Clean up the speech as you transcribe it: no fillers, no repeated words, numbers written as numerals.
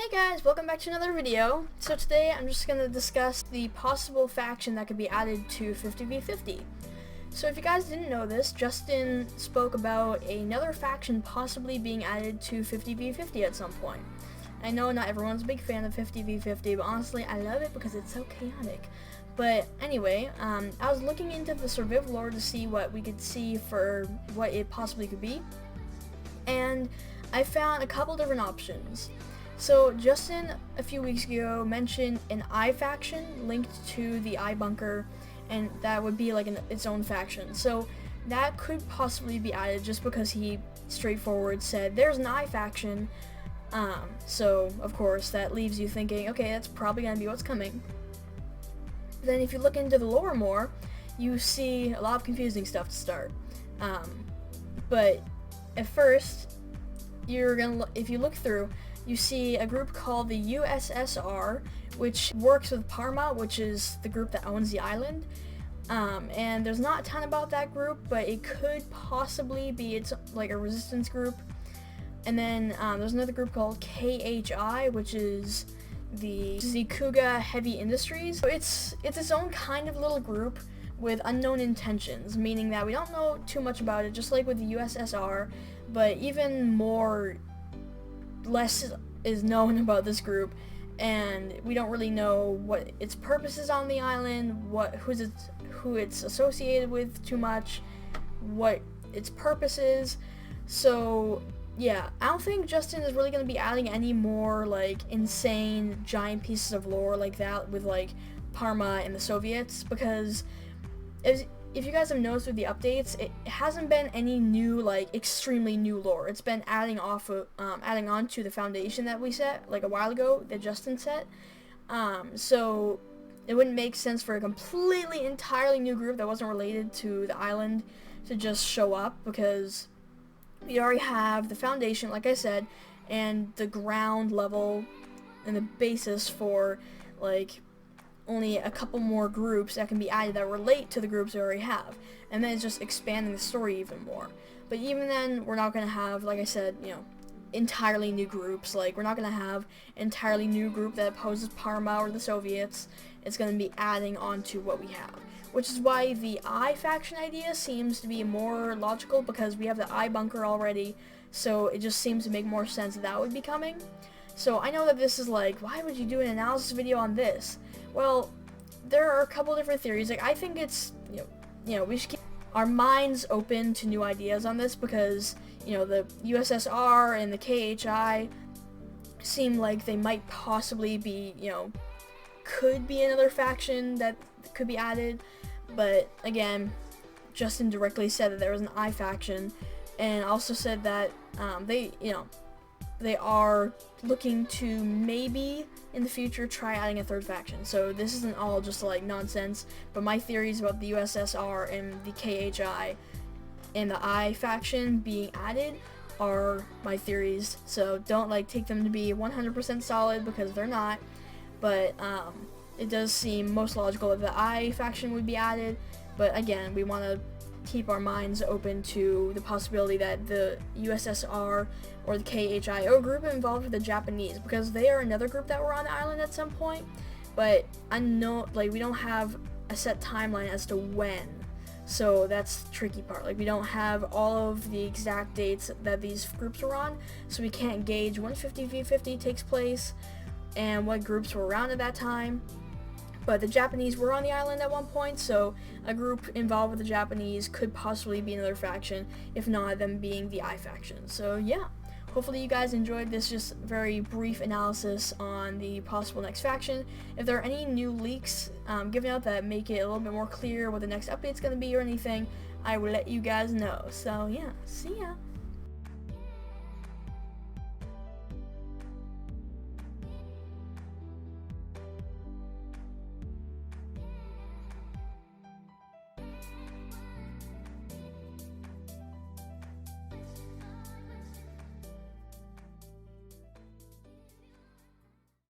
Hey guys, welcome back to another video. So today I'm just going to discuss the possible faction that could be added to 50v50. So if you guys didn't know this, Justin spoke about another faction possibly being added to 50v50 at some point. I know not everyone's a big fan of 50v50, but honestly I love it because it's so chaotic. But anyway, I was looking into the Surviv lore to see what we could see for what it possibly could be, and I found a couple different options. So Justin a few weeks ago mentioned an I faction linked to the I bunker, and that would be like its own faction. So that could possibly be added just because he straightforward said there's an I faction. So of course that leaves you thinking, okay, that's probably gonna be what's coming. Then if you look into the lore more, you see a lot of confusing stuff to start. But at first, if you look through, you see a group called the USSR, which works with Parma, which is the group that owns the island. And there's not a ton about that group, but it could possibly be it's like a resistance group. And then there's another group called KHI, which is the Kuga Heavy Industries. So it's its own kind of little group with unknown intentions, meaning that we don't know too much about it, just like with the USSR, but even less is known about this group, and we don't really know what its purpose is on the island, who it's associated with too much, what its purpose is. So yeah, I don't think Justin is really going to be adding any more like insane giant pieces of lore like that with like Parma and the Soviets, because if you guys have noticed with the updates, it hasn't been any new, like, extremely new lore. It's been adding on to the foundation that we set, like, a while ago, that Justin set. So it wouldn't make sense for a completely, entirely new group that wasn't related to the island to just show up, because we already have the foundation, like I said, and the ground level and the basis for, like, only a couple more groups that can be added that relate to the groups we already have, and then it's just expanding the story even more. But even then, we're not going to have, like I said, entirely new groups. Like, we're not going to have an entirely new group that opposes Parma or the Soviets. It's going to be adding on to what we have, which is why the I faction idea seems to be more logical, because we have the I bunker already, so it just seems to make more sense that would be coming. So I know that this is like, why would you do an analysis video on this? Well, there are a couple different theories. Like, I think it's, we should keep our minds open to new ideas on this, because, the USSR and the KHI seem like they might possibly be, could be another faction that could be added. But again, Justin directly said that there was an I faction, and also said that they are looking to maybe in the future try adding a third faction. So this isn't all just like nonsense, but my theories about the USSR and the KHI and the I faction being added are my theories. So don't take them to be 100% solid, because they're not. But it does seem most logical that the I faction would be added. But again, we want to keep our minds open to the possibility that the USSR or the KHIO group involved with the Japanese, because they are another group that were on the island at some point, but I know we don't have a set timeline as to when, so that's the tricky part. We don't have all of the exact dates that these groups were on, so we can't gauge when 50v50 takes place and what groups were around at that time. But the Japanese were on the island at one point, so a group involved with the Japanese could possibly be another faction, if not them being the I faction. So yeah, hopefully you guys enjoyed this just very brief analysis on the possible next faction. If there are any new leaks given out that make it a little bit more clear what the next update's going to be or anything, I will let you guys know. So yeah, see ya!